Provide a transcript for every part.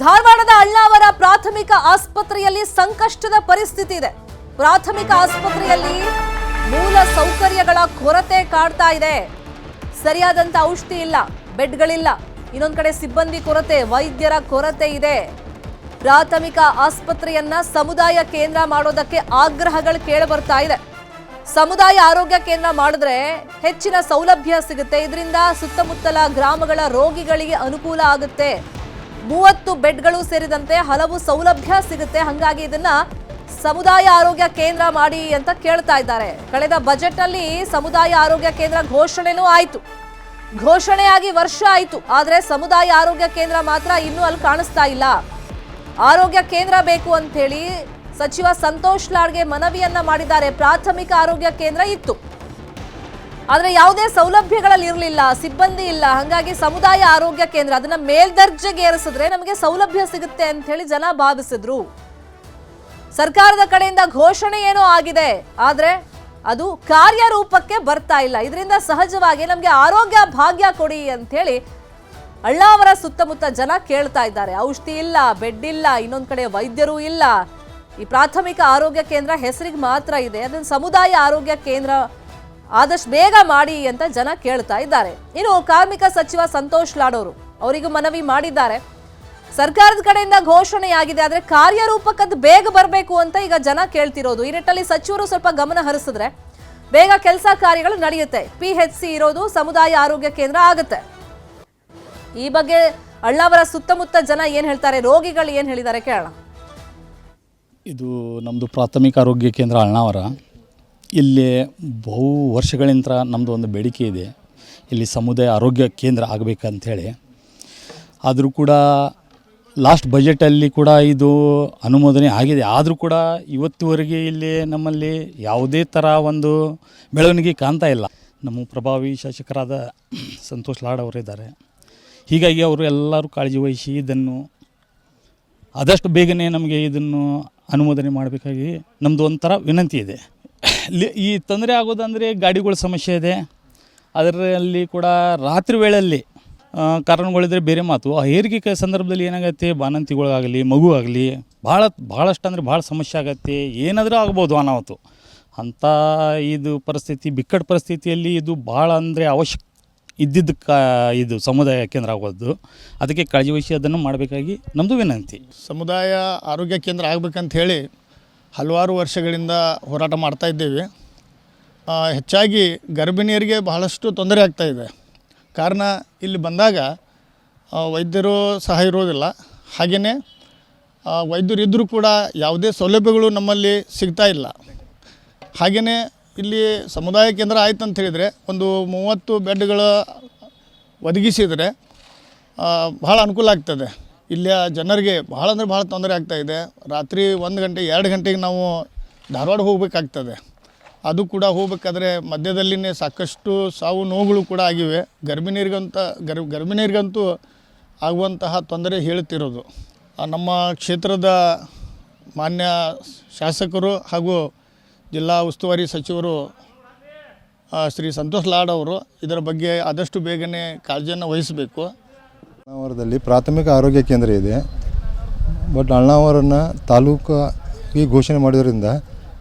ಧಾರವಾಡದ ಅಳ್ನಾವರ ಪ್ರಾಥಮಿಕ ಆಸ್ಪತ್ರೆಯಲ್ಲಿ ಸಂಕಷ್ಟದ ಪರಿಸ್ಥಿತಿ ಇದೆ. ಪ್ರಾಥಮಿಕ ಆಸ್ಪತ್ರೆಯಲ್ಲಿ ಮೂಲ ಸೌಕರ್ಯಗಳ ಕೊರತೆ ಕಾಡ್ತಾ ಇದೆ. ಸರಿಯಾದಂತ ಔಷಧಿ ಇಲ್ಲ, ಬೆಡ್ಗಳಿಲ್ಲ, ಇನ್ನೊಂದು ಕಡೆ ಸಿಬ್ಬಂದಿ ಕೊರತೆ, ವೈದ್ಯರ ಕೊರತೆ ಇದೆ. ಪ್ರಾಥಮಿಕ ಆಸ್ಪತ್ರೆಯನ್ನ ಸಮುದಾಯ ಕೇಂದ್ರ ಮಾಡೋದಕ್ಕೆ ಆಗ್ರಹಗಳು ಕೇಳಿ ಬರ್ತಾ ಇದೆ. ಸಮುದಾಯ ಆರೋಗ್ಯ ಕೇಂದ್ರ ಮಾಡಿದ್ರೆ ಹೆಚ್ಚಿನ ಸೌಲಭ್ಯ ಸಿಗುತ್ತೆ. ಇದರಿಂದ ಸುತ್ತಮುತ್ತಲ ಗ್ರಾಮಗಳ ರೋಗಿಗಳಿಗೆ ಅನುಕೂಲ ಆಗುತ್ತೆ. 30 ಬೆಡ್ಗಳು ಸೇರಿದಂತೆ ಹಲವು ಸೌಲಭ್ಯ ಸಿಗುತ್ತೆ. ಹಾಗಾಗಿ ಇದನ್ನ ಸಮುದಾಯ ಆರೋಗ್ಯ ಕೇಂದ್ರ ಮಾಡಿ ಅಂತ ಕೇಳ್ತಾ ಇದ್ದಾರೆ. ಕಳೆದ ಬಜೆಟ್ ನಲ್ಲಿ ಸಮುದಾಯ ಆರೋಗ್ಯ ಕೇಂದ್ರ ಘೋಷಣೆನೂ ಆಯ್ತು. ಘೋಷಣೆಯಾಗಿ ವರ್ಷ ಆಯ್ತು, ಆದ್ರೆ ಸಮುದಾಯ ಆರೋಗ್ಯ ಕೇಂದ್ರ ಮಾತ್ರ ಇನ್ನೂ ಅಲ್ಲಿ ಕಾಣಿಸ್ತಾ ಇಲ್ಲ. ಆರೋಗ್ಯ ಕೇಂದ್ರ ಬೇಕು ಅಂತ ಹೇಳಿ ಸಚಿವ ಸಂತೋಷ್ ಲಾಡ್ಗೆ ಮನವಿಯನ್ನ ಮಾಡಿದ್ದಾರೆ. ಪ್ರಾಥಮಿಕ ಆರೋಗ್ಯ ಕೇಂದ್ರ ಇತ್ತು, ಆದ್ರೆ ಯಾವುದೇ ಸೌಲಭ್ಯಗಳಲ್ಲಿ ಇರಲಿಲ್ಲ, ಸಿಬ್ಬಂದಿ ಇಲ್ಲ. ಹಾಗಾಗಿ ಸಮುದಾಯ ಆರೋಗ್ಯ ಕೇಂದ್ರ ಅದನ್ನ ಮೇಲ್ದರ್ಜೆಗೆ ಏರಿಸಿದ್ರೆ ನಮಗೆ ಸೌಲಭ್ಯ ಸಿಗುತ್ತೆ ಅಂತ ಹೇಳಿ ಜನ ಭಾವಿಸಿದ್ರು. ಸರ್ಕಾರದ ಕಡೆಯಿಂದ ಘೋಷಣೆ ಏನೋ ಆಗಿದೆ, ಆದ್ರೆ ಅದು ಕಾರ್ಯರೂಪಕ್ಕೆ ಬರ್ತಾ ಇಲ್ಲ. ಇದರಿಂದ ಸಹಜವಾಗಿ ನಮಗೆ ಆರೋಗ್ಯ ಭಾಗ್ಯ ಕೊಡಿ ಅಂತ ಹೇಳಿ ಅಳ್ನಾವರ ಸುತ್ತಮುತ್ತ ಜನ ಕೇಳ್ತಾ ಇದ್ದಾರೆ. ಔಷಧಿ ಇಲ್ಲ, ಬೆಡ್ ಇಲ್ಲ, ಇನ್ನೊಂದ್ ಕಡೆ ವೈದ್ಯರು ಇಲ್ಲ. ಈ ಪ್ರಾಥಮಿಕ ಆರೋಗ್ಯ ಕೇಂದ್ರ ಹೆಸರಿಗೆ ಮಾತ್ರ ಇದೆ, ಅದನ್ನ ಸಮುದಾಯ ಆರೋಗ್ಯ ಕೇಂದ್ರ ಆದಷ್ಟು ಬೇಗ ಮಾಡಿ ಅಂತ ಜನ ಕೇಳ್ತಾ ಇದ್ದಾರೆ. ಇನ್ನು ಕಾರ್ಮಿಕ ಸಚಿವ ಸಂತೋಷ್ ಲಾಡ್ ಅವರಿಗೂ ಮನವಿ ಮಾಡಿದ್ದಾರೆ. ಸರ್ಕಾರದ ಕಡೆಯಿಂದ ಘೋಷಣೆಯಾಗಿದೆ, ಆದ್ರೆ ಕಾರ್ಯರೂಪಕ್ಕದ್ದು ಬೇಗ ಬರಬೇಕು ಅಂತ ಈಗ ಜನ ಕೇಳ್ತಿರೋದು. ಈ ನಿಟ್ಟಲ್ಲಿ ಸಚಿವರು ಸ್ವಲ್ಪ ಗಮನ ಹರಿಸಿದ್ರೆ ಬೇಗ ಕೆಲಸ ಕಾರ್ಯಗಳು ನಡೆಯುತ್ತೆ. PHC ಇರೋದು ಸಮುದಾಯ ಆರೋಗ್ಯ ಕೇಂದ್ರ ಆಗುತ್ತೆ. ಈ ಬಗ್ಗೆ ಅಳ್ನಾವರ ಸುತ್ತಮುತ್ತ ಜನ ಏನ್ ಹೇಳ್ತಾರೆ, ರೋಗಿಗಳು ಏನ್ ಹೇಳಿದ್ದಾರೆ ಕೇಳೋಣ. ಇದು ನಮ್ಮದು ಪ್ರಾಥಮಿಕ ಆರೋಗ್ಯ ಕೇಂದ್ರ ಅಳ್ನಾವರ. ಇಲ್ಲಿ ಬಹು ವರ್ಷಗಳಿಂದ ನಮ್ಮದು ಒಂದು ಬೇಡಿಕೆ ಇದೆ, ಇಲ್ಲಿ ಸಮುದಾಯ ಆರೋಗ್ಯ ಕೇಂದ್ರ ಆಗಬೇಕಂಥೇಳಿ. ಆದರೂ ಕೂಡ ಲಾಸ್ಟ್ ಬಜೆಟಲ್ಲಿ ಕೂಡ ಇದು ಅನುಮೋದನೆ ಆಗಿದೆ. ಆದರೂ ಕೂಡ ಇವತ್ತುವರೆಗೆ ಇಲ್ಲಿ ನಮ್ಮಲ್ಲಿ ಯಾವುದೇ ಥರ ಒಂದು ಬೆಳವಣಿಗೆ ಕಾಣ್ತಾ ಇಲ್ಲ. ನಮ್ಮ ಪ್ರಭಾವಿ ಶಾಸಕರಾದ ಸಂತೋಷ್ ಲಾಡ್ ಅವರಿದ್ದಾರೆ. ಹೀಗಾಗಿ ಅವರು ಎಲ್ಲರೂ ಕಾಳಜಿ ವಹಿಸಿ ಇದನ್ನು ಆದಷ್ಟು ಬೇಗನೆ ನಮಗೆ ಇದನ್ನು ಅನುಮೋದನೆ ಮಾಡಬೇಕಾಗಿ ನಮ್ಮದು ಒಂಥರ ವಿನಂತಿ ಇದೆ. ಈ ತೊಂದರೆ ಆಗೋದಂದರೆ ಗಾಡಿಗಳ ಸಮಸ್ಯೆ ಇದೆ. ಅದರಲ್ಲಿ ಕೂಡ ರಾತ್ರಿ ವೇಳೆಯಲ್ಲಿ ಕಾರಣಗಳಿದ್ರೆ ಬೇರೆ ಮಾತು. ಆ ಹೇರಿಕೆ ಸಂದರ್ಭದಲ್ಲಿ ಏನಾಗುತ್ತೆ, ಬಾಣಂತಿಗಳಾಗಲಿ ಮಗು ಆಗಲಿ ಭಾಳಷ್ಟು ಅಂದರೆ ಭಾಳ ಸಮಸ್ಯೆ ಆಗುತ್ತೆ. ಏನಾದರೂ ಆಗ್ಬೋದು ಅನಾಹುತು. ಅಂಥ ಇದು ಪರಿಸ್ಥಿತಿ, ಬಿಕ್ಕಟ್ಟು ಪರಿಸ್ಥಿತಿಯಲ್ಲಿ ಇದು ಭಾಳ ಅಂದರೆ ಅವಶ್ಯಕ ಇದ್ದಿದ್ದಕ್ಕೆ ಇದು ಸಮುದಾಯ ಕೇಂದ್ರ ಆಗೋದು. ಅದಕ್ಕೆ ಕಾಳಜಿ ವಹಿಸಿ ಅದನ್ನು ಮಾಡಬೇಕಾಗಿ ನಮ್ಮದು ವಿನಂತಿ. ಸಮುದಾಯ ಆರೋಗ್ಯ ಕೇಂದ್ರ ಆಗಬೇಕಂತ ಹೇಳಿ ಹಲವಾರು ವರ್ಷಗಳಿಂದ ಹೋರಾಟ ಮಾಡ್ತಾ ಇದ್ದೇವೆ. ಹೆಚ್ಚಾಗಿ ಗರ್ಭಿಣಿಯರಿಗೆ ಬಹಳಷ್ಟು ತೊಂದರೆ ಆಗ್ತಾಯಿದೆ. ಕಾರಣ ಇಲ್ಲಿ ಬಂದಾಗ ವೈದ್ಯರು ಸಹ ಇರೋದಿಲ್ಲ. ಹಾಗೆಯೇ ವೈದ್ಯರು ಇದ್ದರೂ ಕೂಡ ಯಾವುದೇ ಸೌಲಭ್ಯಗಳು ನಮ್ಮಲ್ಲಿ ಸಿಗ್ತಾ ಇಲ್ಲ. ಹಾಗೆಯೇ ಇಲ್ಲಿ ಸಮುದಾಯ ಕೇಂದ್ರ ಆಯ್ತು ಅಂತ ಹೇಳಿದರೆ ಒಂದು 30 ಬೆಡ್ಗಳ ಒದಗಿಸಿದರೆ ಭಾಳ ಅನುಕೂಲ ಆಗ್ತದೆ. ಇಲ್ಲಿಯ ಜನರಿಗೆ ಭಾಳ ಅಂದರೆ ಭಾಳ ತೊಂದರೆ ಆಗ್ತಾಯಿದೆ. ರಾತ್ರಿ 1 ಗಂಟೆ 2 ಗಂಟೆಗೆ ನಾವು ಧಾರವಾಡ ಹೋಗಬೇಕಾಗ್ತದೆ. ಅದು ಕೂಡ ಹೋಗಬೇಕಾದ್ರೆ ಮಧ್ಯದಲ್ಲಿನೇ ಸಾಕಷ್ಟು ಸಾವು ನೋವುಗಳು ಕೂಡ ಆಗಿವೆ. ಗರ್ಭಿಣಿಯರಿಗಂತೂ ಆಗುವಂತಹ ತೊಂದರೆ ಹೇಳುತ್ತಿರೋದು. ನಮ್ಮ ಕ್ಷೇತ್ರದ ಮಾನ್ಯ ಶಾಸಕರು ಹಾಗೂ ಜಿಲ್ಲಾ ಉಸ್ತುವಾರಿ ಸಚಿವರು ಶ್ರೀ ಸಂತೋಷ್ ಲಾಡ್ ಅವರು ಇದರ ಬಗ್ಗೆ ಆದಷ್ಟು ಬೇಗನೆ ಕಾಳಜಿಯನ್ನು ವಹಿಸಬೇಕು. ಅಳ್ನಾವರದಲ್ಲಿ ಪ್ರಾಥಮಿಕ ಆರೋಗ್ಯ ಕೇಂದ್ರ ಇದೆ, ಬಟ್ ಅಳ್ನಾವರನ್ನು ತಾಲೂಕಾಗಿ ಘೋಷಣೆ ಮಾಡೋದ್ರಿಂದ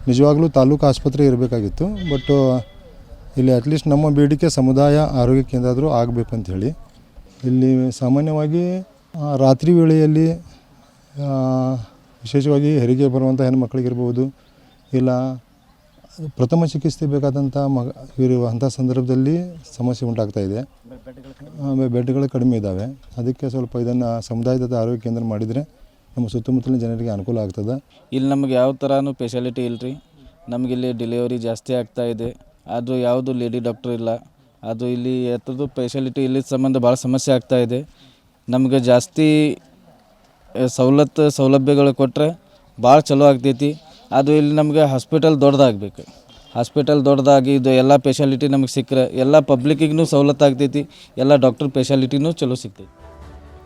ನಿಜವಾಗ್ಲೂ ತಾಲೂಕು ಆಸ್ಪತ್ರೆ ಇರಬೇಕಾಗಿತ್ತು. ಬಟ್ ಇಲ್ಲಿ ಅಟ್ಲೀಸ್ಟ್ ನಮ್ಮ ಬೇಡಿಕೆ ಸಮುದಾಯ ಆರೋಗ್ಯ ಕೇಂದ್ರ ಆದರೂ ಆಗಬೇಕು ಅಂಥೇಳಿ. ಇಲ್ಲಿ ಸಾಮಾನ್ಯವಾಗಿ ರಾತ್ರಿ ವೇಳೆಯಲ್ಲಿ ವಿಶೇಷವಾಗಿ ಹೆರಿಗೆ ಬರುವಂಥ ಹೆಣ್ಣುಮಕ್ಕಳಿಗಿರ್ಬೋದು, ಇಲ್ಲ ಪ್ರಥಮ ಚಿಕಿತ್ಸೆ ಬೇಕಾದಂಥ ಇರುವಂಥ ಸಂದರ್ಭದಲ್ಲಿ ಸಮಸ್ಯೆ ಉಂಟಾಗ್ತಾಯಿದೆ. ಬೆಡ್ಗಳು ಕಡಿಮೆ ಇದ್ದಾವೆ. ಅದಕ್ಕೆ ಸ್ವಲ್ಪ ಇದನ್ನು ಸಮುದಾಯದ ಆರೋಗ್ಯ ಕೇಂದ್ರ ಮಾಡಿದರೆ ನಮ್ಮ ಸುತ್ತಮುತ್ತಲಿನ ಜನರಿಗೆ ಅನುಕೂಲ ಆಗ್ತದೆ. ಇಲ್ಲಿ ನಮಗೆ ಯಾವ ಥರನೂ ಫೆಸಿಲಿಟಿ ಇಲ್ಲ ರೀ. ನಮಗಿಲ್ಲಿ ಡೆಲಿವರಿ ಜಾಸ್ತಿ ಆಗ್ತಾಯಿದೆ, ಆದರೂ ಯಾವುದು ಲೇಡಿ ಡಾಕ್ಟ್ರ್ ಇಲ್ಲ. ಅದು ಇಲ್ಲಿ ಎತ್ತದು ಫೆಸಿಲಿಟಿ ಇಲ್ಲಿ ಸಂಬಂಧ ಭಾಳ ಸಮಸ್ಯೆ ಆಗ್ತಾಯಿದೆ. ನಮಗೆ ಜಾಸ್ತಿ ಸೌಲಭ್ಯಗಳು ಕೊಟ್ಟರೆ ಭಾಳ ಚಲೋ ಆಗ್ತೈತಿ. ಅದು ಇಲ್ಲಿ ನಮಗೆ ಹಾಸ್ಪಿಟಲ್ ದೊಡ್ಡದಾಗಬೇಕು. ಹಾಸ್ಪಿಟಲ್ ದೊಡ್ಡದಾಗಿ ಇದು ಎಲ್ಲ ಫೆಸಿಲಿಟಿ ನಮಗೆ ಸಿಕ್ಕರೆ ಎಲ್ಲ ಪಬ್ಲಿಕ್ಕಿಗೂ ಸವಲತ್ತು ಆಗ್ತೈತಿ, ಎಲ್ಲ ಡಾಕ್ಟರ್ ಫೆಸಿಲಿಟಿನೂ ಚಲೋ ಸಿಗ್ತೈತಿ.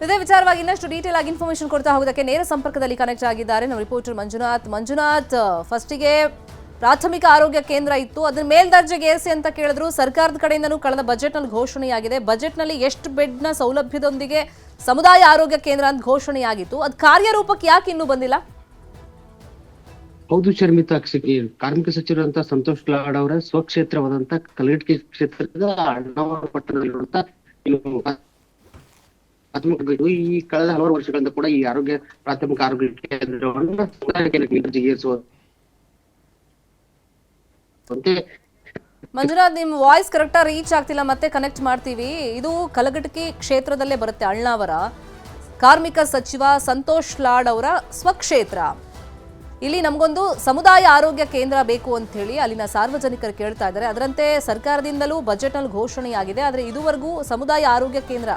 ಇದೇ ವಿಚಾರವಾಗಿ ಇನ್ನಷ್ಟು ಡೀಟೇಲ್ ಆಗಿ ಇನ್ಫಾರ್ಮೇಷನ್ ಕೊಡ್ತಾ ಹೋಗೋದಕ್ಕೆ ನೇರ ಸಂಪರ್ಕದಲ್ಲಿ ಕನೆಕ್ಟ್ ಆಗಿದ್ದಾರೆ ನಮ್ಮ ರಿಪೋರ್ಟರ್ ಮಂಜುನಾಥ್. ಫಸ್ಟಿಗೆ ಪ್ರಾಥಮಿಕ ಆರೋಗ್ಯ ಕೇಂದ್ರ ಇತ್ತು, ಅದನ್ನ ಮೇಲ್ದರ್ಜೆಗೆ ಏರಿಸಿ ಅಂತ ಕೇಳಿದ್ರು. ಸರ್ಕಾರದ ಕಡೆಯಿಂದನೂ ಕಳೆದ ಬಜೆಟ್ನಲ್ಲಿ ಘೋಷಣೆಯಾಗಿದೆ. ಬಜೆಟ್ನಲ್ಲಿ ಎಷ್ಟು ಬೆಡ್ನ ಸೌಲಭ್ಯದೊಂದಿಗೆ ಸಮುದಾಯ ಆರೋಗ್ಯ ಕೇಂದ್ರ ಅಂತ ಘೋಷಣೆಯಾಗಿತ್ತು. ಅದು ಕಾರ್ಯರೂಪಕ್ಕೆ ಯಾಕೆ ಇನ್ನೂ ಬಂದಿಲ್ಲ? ಹೌದು ಶರ್ಮಿತಾ, ಕಾರ್ಮಿಕ ಸಚಿವರಂತ ಸಂತೋಷ್ ಲಾಡ್ ಅವರ ಸ್ವಕ್ಷೇತ್ರವಾದಂತ ಕಲಘಟಗಿ ಕ್ಷೇತ್ರದ ಅಣ್ಣಾವರ ಪಟ್ಟಣದಲ್ಲಿರುವಂತ ಈ ಕಳೆದ ಹಲವಾರು ವರ್ಷಗಳಿಂದ ಕೂಡ ಈ ಪ್ರಾಥಮಿಕ ಆರೋಗ್ಯ ಕೇಂದ್ರವನ್ನು ಮಂಜುನಾಥ್, ನಿಮ್ ವಾಯ್ಸ್ ಕರೆಕ್ಟ್ ಆಗಿ ರೀಚ್ ಆಗ್ತಿಲ್ಲ, ಮತ್ತೆ ಕನೆಕ್ಟ್ ಮಾಡ್ತೀವಿ. ಇದು ಕಲಘಟಗಿ ಕ್ಷೇತ್ರದಲ್ಲೇ ಬರುತ್ತೆ. ಅಳ್ನಾವರ ಕಾರ್ಮಿಕ ಸಚಿವ ಸಂತೋಷ್ ಲಾಡ್ ಅವರ ಸ್ವಕ್ಷೇತ್ರ. ಇಲ್ಲಿ ನಮಗೊಂದು ಸಮುದಾಯ ಆರೋಗ್ಯ ಕೇಂದ್ರ ಬೇಕು ಅಂತ ಹೇಳಿ ಅಲ್ಲಿನ ಸಾರ್ವಜನಿಕರು ಕೇಳ್ತಾ ಇದ್ದಾರೆ. ಅದರಂತೆ ಸರ್ಕಾರದಿಂದಲೂ ಬಜೆಟ್ನಲ್ಲಿ ಘೋಷಣೆಯಾಗಿದೆ. ಆದರೆ ಇದುವರೆಗೂ ಸಮುದಾಯ ಆರೋಗ್ಯ ಕೇಂದ್ರ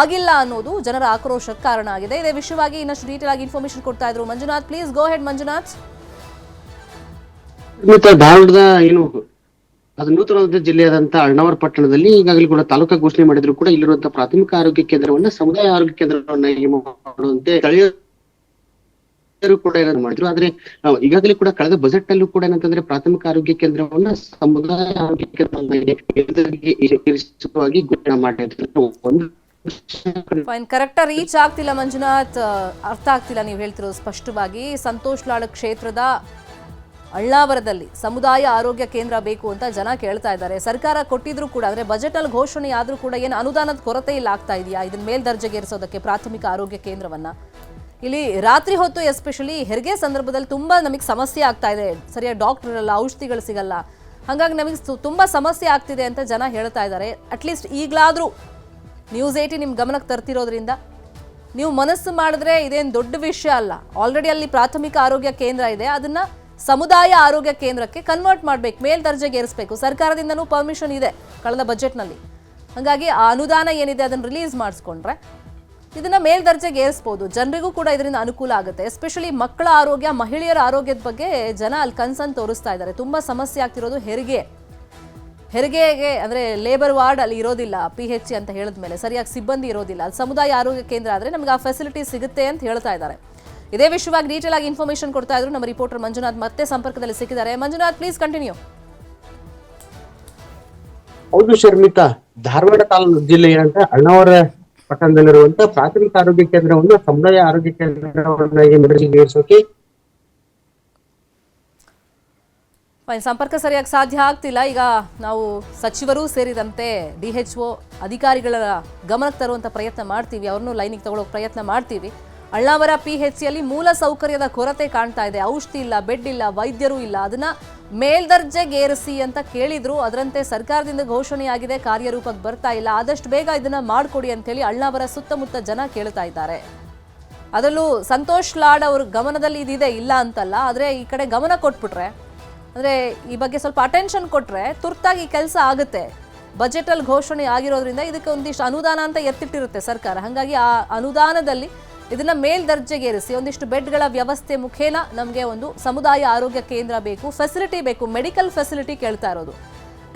ಆಗಿಲ್ಲ ಅನ್ನೋದು ಜನರ ಆಕ್ರೋಶಕ್ಕೆ ಕಾರಣ ಆಗಿದೆ. ಇದೇ ವಿಷಯವಾಗಿ ಇನ್ನಷ್ಟು ಡೀಟೇಲ್ ಆಗಿ ಇನ್ಫಾರ್ಮೇಶನ್ ಕೊಡ್ತಾ ಇದ್ರು Manjunath. Please go head Manjunath. ಧಾರವಾಡದ ಅದು ನೂತನ ಜಿಲ್ಲೆಯಾದಂತ ಅಳ್ನಾವರ ಪಟ್ಟಣದಲ್ಲಿ ಈಗಾಗಲೇ ಕೂಡ ತಾಲೂಕಾ ಘೋಷಣೆ ಮಾಡಿದ್ರು ಕೂಡ ಇಲ್ಲಿರುವಂತಹ ಪ್ರಾಥಮಿಕ ಆರೋಗ್ಯ ಕೇಂದ್ರವನ್ನ ಸಮುದಾಯ ಆರೋಗ್ಯ ಕೇಂದ್ರವನ್ನ ಮಾಡುವಂತೆ ಸ್ಥಳೀಯರು ಕೂಡ ಏನಾದ್ರು ಮಾಡಿದ್ರು. ಆದ್ರೆ ಈಗಾಗಲೇ ಕೂಡ ಕಳೆದ ಬಜೆಟ್ ನಲ್ಲೂ ಕೂಡ ಏನಂತಂದ್ರೆ ಪ್ರಾಥಮಿಕ ಆರೋಗ್ಯ ಕೇಂದ್ರವನ್ನ ಸಮುದಾಯ ಆರೋಗ್ಯ ಕೇಂದ್ರವಾಗಿ ಘೋಷಣೆ ಮಾಡಿದ್ರು. ಕರೆಕ್ಟ್ ರೀಚ್ ಆಗ್ತಿಲ್ಲ ಮಂಜುನಾಥ್, ಅರ್ಥ ಆಗ್ತಿಲ್ಲ ನೀವು ಹೇಳ್ತಿರೋದು ಸ್ಪಷ್ಟವಾಗಿ. ಸಂತೋಷ್ ಲಾಡ್ ಕ್ಷೇತ್ರದ ಅಳ್ನಾವರದಲ್ಲಿ ಸಮುದಾಯ ಆರೋಗ್ಯ ಕೇಂದ್ರ ಬೇಕು ಅಂತ ಜನ ಕೇಳ್ತಾ ಇದ್ದಾರೆ. ಸರ್ಕಾರ ಕೊಟ್ಟಿದ್ರು ಕೂಡ, ಅಂದ್ರೆ ಬಜೆಟ್ ಅಲ್ಲಿ ಘೋಷಣೆ ಆದ್ರೂ ಕೂಡ ಏನು ಅನುದಾನದ ಕೊರತೆ ಇಲ್ಲ ಆಗ್ತಾ ಇದೆಯಾ ಇದನ್ನ ಮೇಲ್ದರ್ಜೆಗೇರಿಸೋದಕ್ಕೆ ಪ್ರಾಥಮಿಕ ಆರೋಗ್ಯ ಕೇಂದ್ರವನ್ನ? ಇಲ್ಲಿ ರಾತ್ರಿ ಹೊತ್ತು ಎಸ್ಪೆಷಲಿ ಹೆರಿಗೆ ಸಂದರ್ಭದಲ್ಲಿ ತುಂಬಾ ನಮಗೆ ಸಮಸ್ಯೆ ಆಗ್ತಾ ಇದೆ. ಸರಿಯಾಗಿ ಡಾಕ್ಟರ್ ಇರಲ್ಲ, ಔಷಧಿಗಳು ಸಿಗಲ್ಲ, ಹಾಗಾಗಿ ನಮಗೆ ತುಂಬಾ ಸಮಸ್ಯೆ ಆಗ್ತಿದೆ ಅಂತ ಜನ ಹೇಳ್ತಾ ಇದ್ದಾರೆ. ಅಟ್ಲೀಸ್ಟ್ ಈಗಲಾದ್ರೂ ನ್ಯೂಸ್ 18 ನಿಮ್ ಗಮನಕ್ಕೆ ತರ್ತಿರೋದ್ರಿಂದ ನೀವು ಮನಸ್ಸು ಮಾಡಿದ್ರೆ ಇದೇನು ದೊಡ್ಡ ವಿಷಯ ಅಲ್ಲ. ಆಲ್ರೆಡಿ ಅಲ್ಲಿ ಪ್ರಾಥಮಿಕ ಆರೋಗ್ಯ ಕೇಂದ್ರ ಇದೆ, ಅದನ್ನ ಸಮುದಾಯ ಆರೋಗ್ಯ ಕೇಂದ್ರಕ್ಕೆ ಕನ್ವರ್ಟ್ ಮಾಡಬೇಕು, ಮೇಲ್ದರ್ಜೆಗೆ ಏರಿಸಬೇಕು. ಸರ್ಕಾರದಿಂದನೂ ಪರ್ಮಿಷನ್ ಇದೆ ಕಳೆದ ಬಜೆಟ್ನಲ್ಲಿ. ಹಾಗಾಗಿ ಆ ಅನುದಾನ ಏನಿದೆ ಅದನ್ನು ರಿಲೀಸ್ ಮಾಡಿಸ್ಕೊಂಡ್ರೆ ಇದನ್ನ ಮೇಲ್ದರ್ಜೆಗೆ ಏರಿಸ್ಬೋದು. ಜನರಿಗೂ ಕೂಡ ಇದರಿಂದ ಅನುಕೂಲ ಆಗುತ್ತೆ. ಎಸ್ಪೆಷಲಿ ಮಕ್ಕಳ ಆರೋಗ್ಯ, ಮಹಿಳೆಯರ ಆರೋಗ್ಯದ ಬಗ್ಗೆ ಜನ ಅಲ್ಲಿ ಕನ್ಸರ್ನ್ ತೋರಿಸ್ತಾ ಇದ್ದಾರೆ. ತುಂಬಾ ಸಮಸ್ಯೆ ಆಗ್ತಿರೋದು ಹೆರಿಗೆಗೆ ಅಂದ್ರೆ ಲೇಬರ್ ವಾರ್ಡ್ ಅಲ್ಲಿ ಇರೋದಿಲ್ಲ, PH ಅಂತ ಹೇಳಿದ್ಮೇಲೆ ಸರಿಯಾಗಿ ಸಿಬ್ಬಂದಿ ಇರೋದಿಲ್ಲ. ಅಲ್ಲಿ ಸಮುದಾಯ ಆರೋಗ್ಯ ಕೇಂದ್ರ ಆದ್ರೆ ನಮ್ಗೆ ಆ ಫೆಸಿಲಿಟಿ ಸಿಗುತ್ತೆ ಅಂತ ಹೇಳ್ತಾ ಇದ್ದಾರೆ. ಇದೇ ವಿಷಯವಾಗಿ ಡೀಟೇಲ್ ಆಗಿ ಇನ್ಫಾರ್ಮೇಶನ್ ಕೊಡ್ತಾ ಇದ್ರು ನಮ್ಮ ರಿಪೋರ್ಟರ್ ಮಂಜುನಾಥ್. ಮತ್ತೆ ಸಂಪರ್ಕದಲ್ಲಿ ಸಿಕ್ಕಿದ್ದಾರೆ. Manjunath, please continue. ಹೌದು ಶರ್ಮಿತಾ, ಧಾರವಾಡ ಜಿಲ್ಲೆಯ ಅಳ್ನಾವರ ಪಟ್ಟಣದಲ್ಲಿರುವಂತ ಪ್ರಾಥಮಿಕ ಆರೋಗ್ಯ ಕೇಂದ್ರವನ್ನು ಸಮುದಾಯ ಆರೋಗ್ಯ ಕೇಂದ್ರವನ್ನಾಗಿ ಸಂಪರ್ಕ ಸರಿಯಾಗಿ ಸಾಧ್ಯ ಆಗ್ತಿಲ್ಲ. ಈಗ ನಾವು ಸಚಿವರು ಸೇರಿದಂತೆ DHO ಅಧಿಕಾರಿಗಳ ಗಮನಕ್ಕೆ ತರುವಂತ ಪ್ರಯತ್ನ ಮಾಡ್ತೀವಿ, ಅವ್ರನ್ನೂ ಲೈನಿಗೆ ತಗೊಳ್ಳೋ ಪ್ರಯತ್ನ ಮಾಡ್ತೀವಿ. ಅಳ್ನಾವರ PHCಯಲ್ಲಿ ಮೂಲ ಸೌಕರ್ಯದ ಕೊರತೆ ಕಾಣ್ತಾ ಇದೆ. ಔಷಧಿ ಇಲ್ಲ, ಬೆಡ್ ಇಲ್ಲ, ವೈದ್ಯರು ಇಲ್ಲ. ಅದನ್ನ ಮೇಲ್ದರ್ಜೆಗೇರಿಸಿ ಅಂತ ಕೇಳಿದ್ರು. ಅದರಂತೆ ಸರ್ಕಾರದಿಂದ ಘೋಷಣೆಯಾಗಿದೆ, ಕಾರ್ಯರೂಪಕ್ಕೆ ಬರ್ತಾ ಇಲ್ಲ. ಆದಷ್ಟು ಬೇಗ ಇದನ್ನ ಮಾಡಿಕೊಡಿ ಅಂತ ಹೇಳಿ ಅಳ್ನಾವರ ಸುತ್ತಮುತ್ತ ಜನ ಕೇಳ್ತಾ ಇದ್ದಾರೆ. ಅದರಲ್ಲೂ ಸಂತೋಷ್ ಲಾಡ್ ಅವ್ರ ಗಮನದಲ್ಲಿ ಇದಿದೆ, ಇಲ್ಲ ಅಂತಲ್ಲ. ಆದರೆ ಈ ಕಡೆ ಗಮನ ಕೊಟ್ಬಿಟ್ರೆ, ಅಂದರೆ ಈ ಬಗ್ಗೆ ಸ್ವಲ್ಪ ಅಟೆನ್ಷನ್ ಕೊಟ್ಟರೆ ತುರ್ತಾಗಿ ಕೆಲಸ ಆಗುತ್ತೆ. ಬಜೆಟಲ್ಲಿ ಘೋಷಣೆ ಆಗಿರೋದ್ರಿಂದ ಇದಕ್ಕೆ ಒಂದಿಷ್ಟು ಅನುದಾನ ಅಂತ ಎತ್ತಿಟ್ಟಿರುತ್ತೆ ಸರ್ಕಾರ. ಹಾಗಾಗಿ ಆ ಅನುದಾನದಲ್ಲಿ ಇದನ್ನ ಮೇಲ್ದರ್ಜೆಗೇರಿಸಿ ಒಂದಿಷ್ಟು ಬೆಡ್ಗಳ ವ್ಯವಸ್ಥೆ ಮುಖೇನ ನಮಗೆ ಒಂದು ಸಮುದಾಯ ಆರೋಗ್ಯ ಕೇಂದ್ರ ಬೇಕು, ಫೆಸಿಲಿಟಿ ಬೇಕು, ಮೆಡಿಕಲ್ ಫೆಸಿಲಿಟಿ ಕೇಳ್ತಾ ಇರೋದು.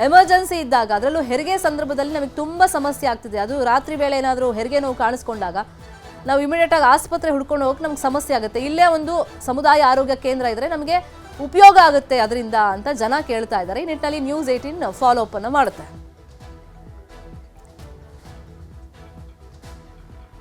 ಎಮರ್ಜೆನ್ಸಿ ಇದ್ದಾಗ, ಅದರಲ್ಲೂ ಹೆರಿಗೆ ಸಂದರ್ಭದಲ್ಲಿ ನಮಗೆ ತುಂಬ ಸಮಸ್ಯೆ ಆಗ್ತಿದೆ. ಅದು ರಾತ್ರಿ ವೇಳೆ ಏನಾದರೂ ಹೆರಿಗೆ ನೋವು ಕಾಣಿಸ್ಕೊಂಡಾಗ ನಾವು ಇಮಿಡಿಯೇಟ್ ಆಗಿ ಆಸ್ಪತ್ರೆ ಹುಡ್ಕೊಂಡು ಹೋಗಕ್ಕೆ ನಮ್ಗೆ ಸಮಸ್ಯೆ ಆಗುತ್ತೆ. ಇಲ್ಲೇ ಒಂದು ಸಮುದಾಯ ಆರೋಗ್ಯ ಕೇಂದ್ರ ಇದ್ರೆ ನಮಗೆ ಉಪಯೋಗ ಆಗುತ್ತೆ ಅದರಿಂದ ಅಂತ ಜನ ಕೇಳ್ತಾ ಇದ್ದಾರೆ. ಈ ನಿಟ್ಟಿನಲ್ಲಿ ನ್ಯೂಸ್ 18 ಫಾಲೋ ಅಪ್ ಅನ್ನು ಮಾಡುತ್ತೆ.